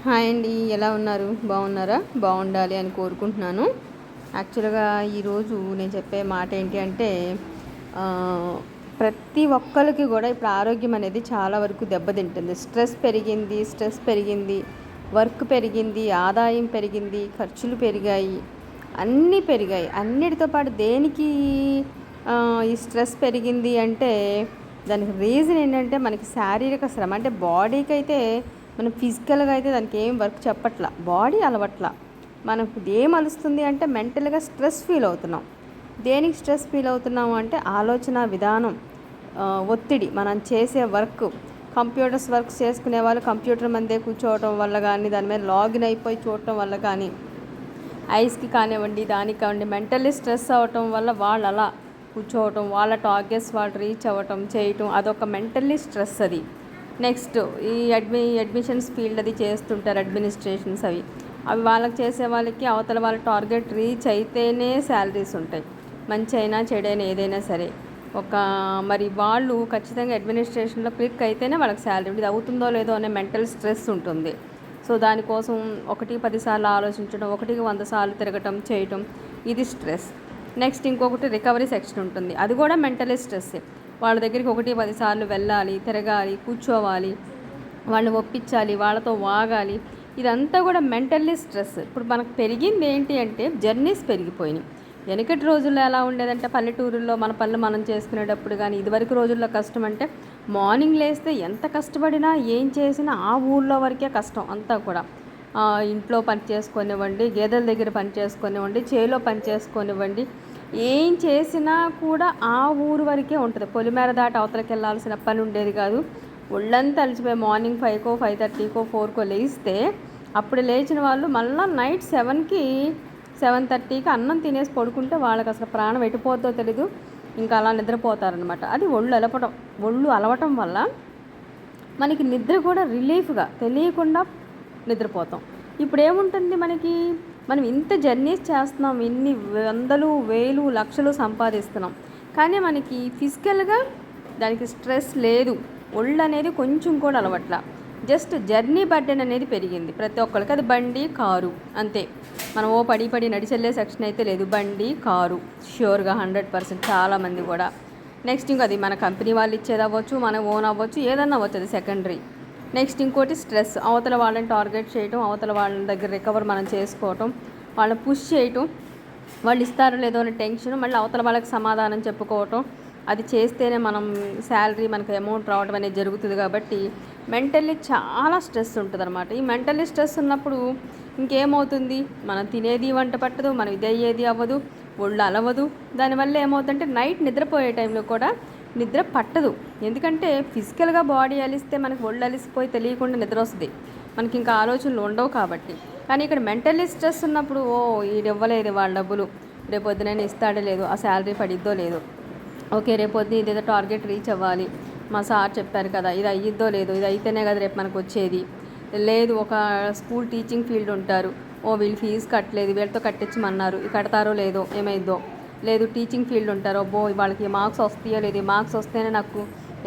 Hi అండి, ఎలా ఉన్నారు? బాగున్నారా? బాగుండాలి అని కోరుకుంటున్నాను. యాక్చువల్గా ఈరోజు నేను చెప్పే మాట ఏంటి అంటే ఆ, ప్రతి ఒక్కరికి కూడా ఇప్పుడు ఆరోగ్యం అనేది చాలా వరకు దెబ్బతింటుంది. స్ట్రెస్ పెరిగింది, వర్క్ పెరిగింది, ఆదాయం పెరిగింది, ఖర్చులు పెరిగాయి, అన్నీ పెరిగాయి. అన్నిటితో పాటు దేనికి ఆ, ఈ స్ట్రెస్ పెరిగింది అంటే దానికి రీజన్ ఏంటంటే మనకి శారీరక శ్రమ. అంటే బాడీకి అయితే మనం ఫిజికల్గా అయితే దానికి ఏం వర్క్ చెప్పట్లా, బాడీ అలవట్లా. మనకు ఏం అలుస్తుంది అంటే మెంటల్గా స్ట్రెస్ ఫీల్ అవుతున్నాం. దేనికి స్ట్రెస్ ఫీల్ అవుతున్నాము అంటే ఆలోచన విధానం, ఒత్తిడి, మనం చేసే వర్క్. కంప్యూటర్స్ వర్క్స్ చేసుకునే వాళ్ళు కంప్యూటర్ ముందే కూర్చోవటం వల్ల కానీ, దాని మీద లాగిన్ అయిపోయి చూడటం వల్ల కానీ, ఐస్కి కానివ్వండి, దానికి కానివ్వండి, మెంటల్లీ స్ట్రెస్ అవ్వటం వల్ల వాళ్ళు అలా కూర్చోవటం, వాళ్ళ టార్గెట్స్ వాళ్ళు రీచ్ అవ్వటం చేయటం, అదొక మెంటల్లీ స్ట్రెస్. అది నెక్స్ట్ ఈ అడ్మిషన్స్ ఫీల్డ్ అది చేస్తుంటారు, అడ్మినిస్ట్రేషన్స్ అవి వాళ్ళకి చేసే వాళ్ళకి అవతల వాళ్ళ టార్గెట్ రీచ్ అయితేనే శాలరీస్ ఉంటాయి. మంచి అయినా చెడైనా ఏదైనా సరే మరి వాళ్ళు ఖచ్చితంగా అడ్మినిస్ట్రేషన్లో క్లిక్ అయితేనే వాళ్ళకి శాలరీ. ఇది అవుతుందో లేదో అనే మెంటల్ స్ట్రెస్ ఉంటుంది. సో దానికోసం 1-10 సార్లు ఆలోచించడం, 1-100 సార్లు తిరగటం చేయటం, ఇది స్ట్రెస్. నెక్స్ట్ ఇంకొకటి రికవరీ సెక్షన్ ఉంటుంది, అది కూడా మెంటలీ స్ట్రెస్సే. వాళ్ళ దగ్గరికి 1-10 సార్లు వెళ్ళాలి, తిరగాలి, కూర్చోవాలి, వాళ్ళని ఒప్పించాలి, వాళ్ళతో వాగాలి, ఇదంతా కూడా మెంటల్లీ స్ట్రెస్. ఇప్పుడు మనకు పెరిగింది ఏంటి అంటే జర్నీస్ పెరిగిపోయినాయి. వెనకటి రోజుల్లో ఎలా ఉండేదంటే పల్లెటూరుల్లో మన పనులు మనం చేసుకునేటప్పుడు కానీ, ఇదివరకు రోజుల్లో కష్టం అంటే మార్నింగ్ లేస్తే ఎంత కష్టపడినా ఏం చేసినా ఆ ఊళ్ళో వరకే కష్టం అంతా కూడా. ఇంట్లో పని చేసుకొనివ్వండి, గేదెల దగ్గర పని చేసుకొనివ్వండి, చేలో పని చేసుకొనివ్వండి, ఏం చేసినా కూడా ఆ ఊరు వరకే ఉంటుంది. పొలిమేర దాటి అవతలకి వెళ్ళాల్సిన పని ఉండేది కాదు. ఒళ్ళంతా అలిసిపోయి మార్నింగ్ 5కో 5:30కో 4కో లేస్తే అప్పుడు లేచిన వాళ్ళు మళ్ళీ నైట్ 7కి 7:30కి అన్నం తినేసి పడుకుంటే వాళ్ళకి అసలు ప్రాణం ఎటుపోతుందో తెలీదు, ఇంకా అలా నిద్రపోతారనమాట. అది ఒళ్ళు అలవటం వల్ల మనకి నిద్ర కూడా రిలీఫ్గా తెలియకుండా నిద్రపోతాం. ఇప్పుడు ఏముంటుంది మనకి, మనం ఇంత జర్నీస్ చేస్తున్నాం, ఇన్ని వందలు వేలు లక్షలు సంపాదిస్తున్నాం, కానీ మనకి ఫిజికల్గా దానికి స్ట్రెస్ లేదు. ఒళ్ళు అనేది కొంచెం కూడా అలవట్ల. జస్ట్ జర్నీ బర్డెన్ అనేది పెరిగింది ప్రతి ఒక్కరికి. అది బండి కారు అంతే. మనం పడి నడిచెళ్ళే సెక్షన్ అయితే లేదు, బండి కారు ష్యూర్గా 100% చాలామంది కూడా. నెక్స్ట్ ఇంకో అది మన కంపెనీ వాళ్ళు ఇచ్చేది అవ్వచ్చు, మన ఓన్ అవ్వచ్చు, ఏదన్నా అవ్వచ్చు, అది సెకండరీ. నెక్స్ట్ ఇంకోటి స్ట్రెస్, అవతల వాళ్ళని టార్గెట్ చేయటం, అవతల వాళ్ళ దగ్గర రికవర్ మనం చేసుకోవటం, వాళ్ళని పుష్ చేయటం, వాళ్ళు ఇస్తారో లేదో అని టెన్షన్, మళ్ళీ అవతల వాళ్ళకి సమాధానం చెప్పుకోవటం, అది చేస్తేనే మనం శాలరీ మనకు అమౌంట్ రావడం అనేది జరుగుతుంది. కాబట్టి మెంటల్లీ చాలా స్ట్రెస్ ఉంటుంది అనమాట. ఈ మెంటల్లీ స్ట్రెస్ ఉన్నప్పుడు ఇంకేమవుతుంది, మనం తినేది వంట పట్టదు, మనం ఇది అయ్యేది అవ్వదు, ఒళ్ళు అలవదు. దానివల్ల ఏమవుతుందంటే నైట్ నిద్రపోయే టైంలో కూడా నిద్ర పట్టదు. ఎందుకంటే ఫిజికల్గా బాడీ అలిస్తే మనకు ఒళ్ళు అలిసిపోయి తెలియకుండా నిద్ర వస్తుంది, మనకి ఇంకా ఆలోచనలు ఉండవు కాబట్టి. కానీ ఇక్కడ మెంటల్లీ స్ట్రెస్ ఉన్నప్పుడు ఇది ఇవ్వలేదు వాళ్ళ డబ్బులు, రేపొద్దునైనా ఇస్తాడో లేదో, ఆ శాలరీ పడిద్దో లేదో, ఓకే రేపొద్దున ఇదేదో టార్గెట్ రీచ్ అవ్వాలి, మా సార్ చెప్పారు కదా, ఇది అయ్యిద్దో లేదో, ఇది అయితేనే కదా రేపు మనకు వచ్చేది. లేదు ఒక స్కూల్ టీచింగ్ ఫీల్డ్ ఉంటారు, వీళ్ళు ఫీజు కట్టలేదు, వీళ్ళతో కట్టించమన్నారు, కడతారో లేదో ఏమైద్దో. లేదు టీచింగ్ ఫీల్డ్ ఉంటారు, వాళ్ళకి మార్క్స్ వస్తాయో లేదు, మార్క్స్ వస్తేనే నాకు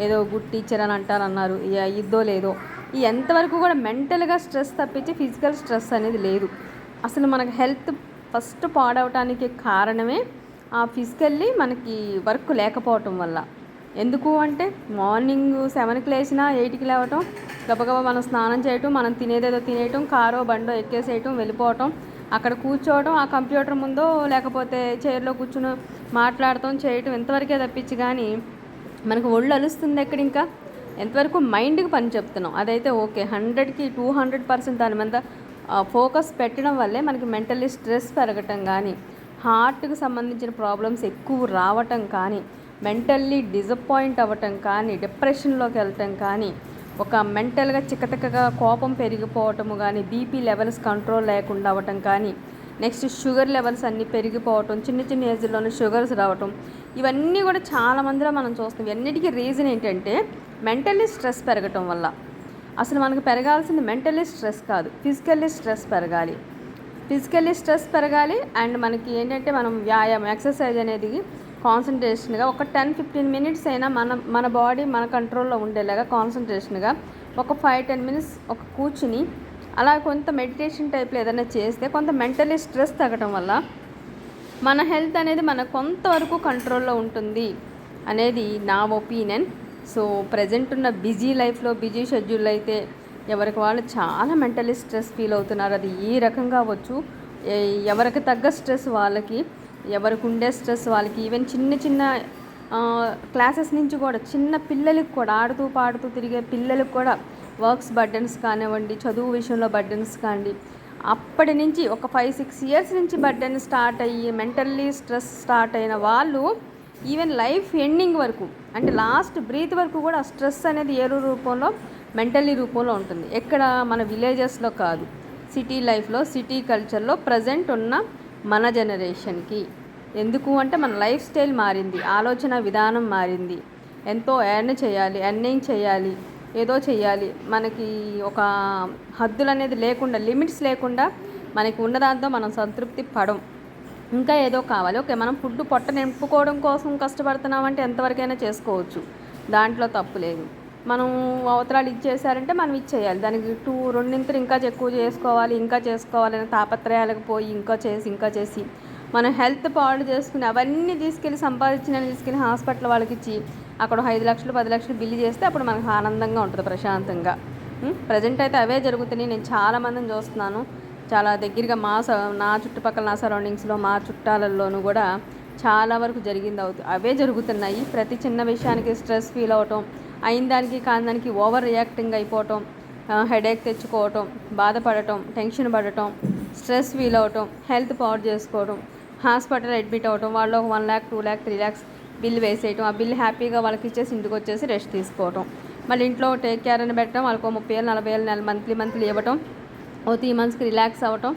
ఏదో గుడ్ టీచర్ అని అంటారన్నారు, ఇద్దో లేదో. ఈ ఎంతవరకు కూడా మెంటల్గా స్ట్రెస్ తప్పించి ఫిజికల్ స్ట్రెస్ అనేది లేదు. అసలు మనకు హెల్త్ ఫస్ట్ పాడవటానికి కారణమే ఆ ఫిజికల్లీ మనకి వర్క్ లేకపోవటం వల్ల. ఎందుకు అంటే మార్నింగ్ 7కి లేచినా 8కి లేవటం, గబగబా మనం స్నానం చేయటం, మనం తినేదేదో తినేయటం, కారో బండో ఎక్కేసేయటం, వెళ్ళిపోవటం, అక్కడ కూర్చోవటం, ఆ కంప్యూటర్ ముందో లేకపోతే చైర్లో కూర్చుని మాట్లాడటం చేయటం, ఎంతవరకే తప్పించి కానీ మనకు ఒళ్ళు అలుస్తుంది ఎక్కడ. ఇంకా ఎంతవరకు మైండ్కి పని చెప్తున్నాం అదైతే ఓకే, 100కి 200% దాని మీద ఫోకస్ పెట్టడం వల్లే మనకి మెంటల్లీ స్ట్రెస్ పెరగటం కానీ, హార్ట్కి సంబంధించిన ప్రాబ్లమ్స్ ఎక్కువ రావటం కానీ, మెంటల్లీ డిసప్పాయింట్ అవ్వటం కానీ, డిప్రెషన్లోకి వెళ్ళటం కానీ, ఒక మెంటల్గా చిక్కటిక్కగా కోపం పెరిగిపోవటము కానీ, బీపీ లెవెల్స్ కంట్రోల్ లేకుండా అవ్వటం కానీ, నెక్స్ట్ షుగర్ లెవెల్స్ అన్నీ పెరిగిపోవటం, చిన్న ఏజ్లోనే షుగర్స్ రావటం, ఇవన్నీ కూడా చాలామందిలో మనం చూస్తాం. ఇవన్నిటికీ రీజన్ ఏంటంటే మెంటల్లీ స్ట్రెస్ పెరగటం వల్ల. అసలు మనకు పెరగాల్సింది మెంటల్లీ స్ట్రెస్ కాదు, ఫిజికల్లీ స్ట్రెస్ పెరగాలి. ఫిజికల్లీ స్ట్రెస్ పెరగాలి అండ్ మనకి ఏంటంటే మనం వ్యాయామం, ఎక్సర్సైజ్ అనేది కాన్సన్ట్రేషన్గా ఒక 10-15 మినిట్స్ అయినా మన బాడీ మన కంట్రోల్లో ఉండేలాగా కాన్సన్ట్రేషన్గా ఒక 5-10 మినిట్స్ కూర్చుని అలా కొంత మెడిటేషన్ టైప్లో ఏదైనా చేస్తే కొంత మెంటలీ స్ట్రెస్ తగ్గడం వల్ల మన హెల్త్ అనేది మన కొంతవరకు కంట్రోల్లో ఉంటుంది అనేది నా ఒపీనియన్. సో ప్రజెంట్ ఉన్న బిజీ లైఫ్లో, బిజీ షెడ్యూల్ అయితే ఎవరికి వాళ్ళు చాలా మెంటలీ స్ట్రెస్ ఫీల్ అవుతున్నారు. అది ఏ రకంగా అవ్వచ్చు, ఎవరికి తగ్గ స్ట్రెస్ వాళ్ళకి, ఎవరికి ఉండే స్ట్రెస్ వాళ్ళకి. ఈవెన్ చిన్న చిన్న క్లాసెస్ నుంచి కూడా చిన్న పిల్లలకి కూడా, ఆడుతూ పాడుతూ తిరిగే పిల్లలకు కూడా వర్క్స్ బర్డెన్స్ కానివ్వండి, చదువు విషయంలో బర్డెన్స్ కానివ్వండి, అప్పటి నుంచి ఒక 5-6 ఇయర్స్ నుంచి బర్డెన్ స్టార్ట్ అయ్యి మెంటల్లీ స్ట్రెస్ స్టార్ట్ అయిన వాళ్ళు ఈవెన్ లైఫ్ ఎండింగ్ వరకు, అంటే లాస్ట్ బ్రీత్ వరకు కూడా స్ట్రెస్ అనేది ఏ రూపంలో, మెంటల్లీ రూపంలో ఉంటుంది. ఎక్కడ మన విలేజెస్లో కాదు, సిటీ లైఫ్లో, సిటీ కల్చర్లో ప్రజెంట్ ఉన్న మన జనరేషన్కి. ఎందుకు అంటే మన లైఫ్ స్టైల్ మారింది, ఆలోచన విధానం మారింది. ఎంతో ఎర్నింగ్ చేయాలి, ఏదో చేయాలి, మనకి ఒక హద్దులు అనేది లేకుండా, లిమిట్స్ లేకుండా మనకి ఉన్నదాంతో మనం సంతృప్తి పడం. ఇంకా ఏదో కావాలి. ఓకే, మనం ఫుడ్ పొట్ట నింపుకోవడం కోసం కష్టపడుతున్నామంటే ఎంతవరకైనా చేసుకోవచ్చు, దాంట్లో తప్పు లేదు. మనం అవతరాలు ఇచ్చేసారంటే మనం ఇచ్చేయాలి, దానికి రెండింతలు ఇంకా ఎక్కువ చేసుకోవాలని తాపత్రయాలకు పోయి ఇంకా చేసి మన హెల్త్ పాడు చేసుకుని అవన్నీ తీసుకెళ్ళి హాస్పిటల్ వాళ్ళకి ఇచ్చి అక్కడ 5 లక్షలు 10 లక్షలు బిల్లు చేస్తే అప్పుడు మనకు ఆనందంగా ఉంటుంది, ప్రశాంతంగా. ప్రజెంట్ అయితే అవే జరుగుతున్నాయి. నేను చాలామందిని చూస్తున్నాను, చాలా దగ్గరగా నా చుట్టుపక్కల, నా సరౌండింగ్స్లో, మా చుట్టాలలోనూ కూడా చాలా వరకు అవే జరుగుతున్నాయి. ప్రతి చిన్న విషయానికి స్ట్రెస్ ఫీల్ అవటం, అయిన దానికి కాని దానికి ఓవర్ రియాక్టింగ్ అయిపోవటం, హెడేక్ తెచ్చుకోవటం, బాధపడటం, టెన్షన్ పడటం, స్ట్రెస్ ఫీల్ అవటం, హెల్త్ పాడు చేసుకోవడం, హాస్పిటల్ అడ్మిట్ అవ్వటం, వాళ్ళు 1 lakh 2 lakh 3 lakhs బిల్ వేసేయటం, ఆ బిల్ హ్యాపీగా వాళ్ళకి ఇచ్చేసి ఇంటికి వచ్చేసి రెస్ట్ తీసుకోవటం, మళ్ళీ ఇంట్లో టేక్ కేర్ అని పెట్టడం, వాళ్ళకి 30,000 40,000 మంత్లీ ఇవ్వటం, 3 monthsకి రిలాక్స్ అవ్వటం.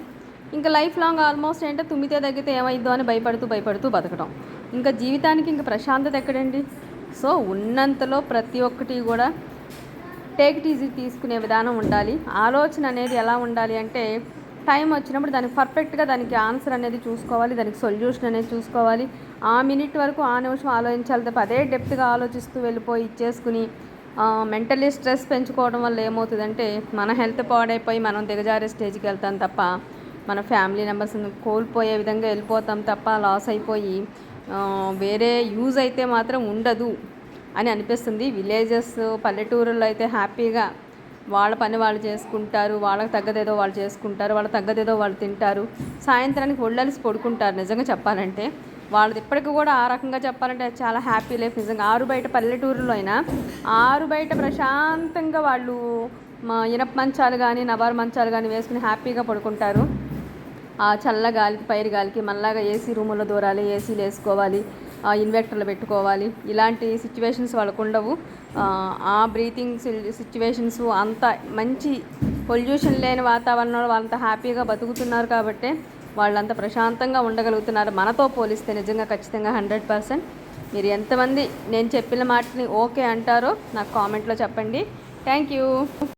ఇంకా లైఫ్ లాంగ్ ఆల్మోస్ట్ ఏంటంటే తుమ్మితే తగ్గితే ఏమైద్దో అని భయపడుతూ బతకడం. ఇంకా జీవితానికి ఇంకా ప్రశాంతత ఎక్కడండి? సో ఉన్నంతలో ప్రతి ఒక్కటి కూడా టేక్ ఇట్ ఈజీ తీసుకునే విధానం ఉండాలి. ఆలోచన అనేది ఎలా ఉండాలి అంటే, టైం వచ్చినప్పుడు దానికి పర్ఫెక్ట్గా దానికి ఆన్సర్ అనేది చూసుకోవాలి, దానికి సొల్యూషన్ అనేది చూసుకోవాలి. ఆ మినిట్ వరకు ఆ నిమిషం ఆలోచించాలి తప్ప అదే డెప్త్గా ఆలోచిస్తూ వెళ్ళిపోయి ఇచ్చేసుకుని మెంటలీ స్ట్రెస్ పెంచుకోవడం వల్ల ఏమవుతుందంటే మన హెల్త్ పాడైపోయి మనం దిగజారే స్టేజ్కి వెళ్తాం తప్ప మన ఫ్యామిలీ మెంబర్స్ని కోల్పోయే విధంగా వెళ్ళిపోతాం తప్ప లాస్ అయిపోయి వేరే యూజ్ అయితే మాత్రం ఉండదు అని అనిపిస్తుంది. విలేజెస్, పల్లెటూరుల్లో అయితే హ్యాపీగా వాళ్ళ పని వాళ్ళు చేసుకుంటారు, వాళ్ళకి తగ్గదేదో వాళ్ళు చేసుకుంటారు, వాళ్ళకి తగ్గదేదో వాళ్ళు తింటారు, సాయంత్రానికి ఒళ్ళలిసి పడుకుంటారు. నిజంగా చెప్పాలంటే వాళ్ళది ఇప్పటికి కూడా ఆ రకంగా చెప్పాలంటే చాలా హ్యాపీ లైఫ్. నిజంగా బయట పల్లెటూరులో అయినా బయట ప్రశాంతంగా వాళ్ళు ఇనప మంచాలు కానీ నవారు మంచాలు కానీ వేసుకుని హ్యాపీగా పడుకుంటారు. ఆ చల్ల గాలికి, పైరు గాలికి మనలాగా ఏసీ రూముల్లో దూరాలి, ఏసీలు వేసుకోవాలి, ఇన్వర్టర్లు పెట్టుకోవాలి, ఇలాంటి సిచ్యువేషన్స్ వాళ్ళకు ఉండవు. ఆ బ్రీతింగ్ సిచ్యువేషన్స్ అంత మంచి పొల్యూషన్ లేని వాతావరణంలో వాళ్ళంతా హ్యాపీగా బతుకుతున్నారు కాబట్టి వాళ్ళంతా ప్రశాంతంగా ఉండగలుగుతున్నారు మనతో పోలిస్తే. నిజంగా ఖచ్చితంగా 100%. మీరు ఎంతమంది నేను చెప్పిన మాటని ఓకే అంటారో నాకు కామెంట్లో చెప్పండి. Thank you.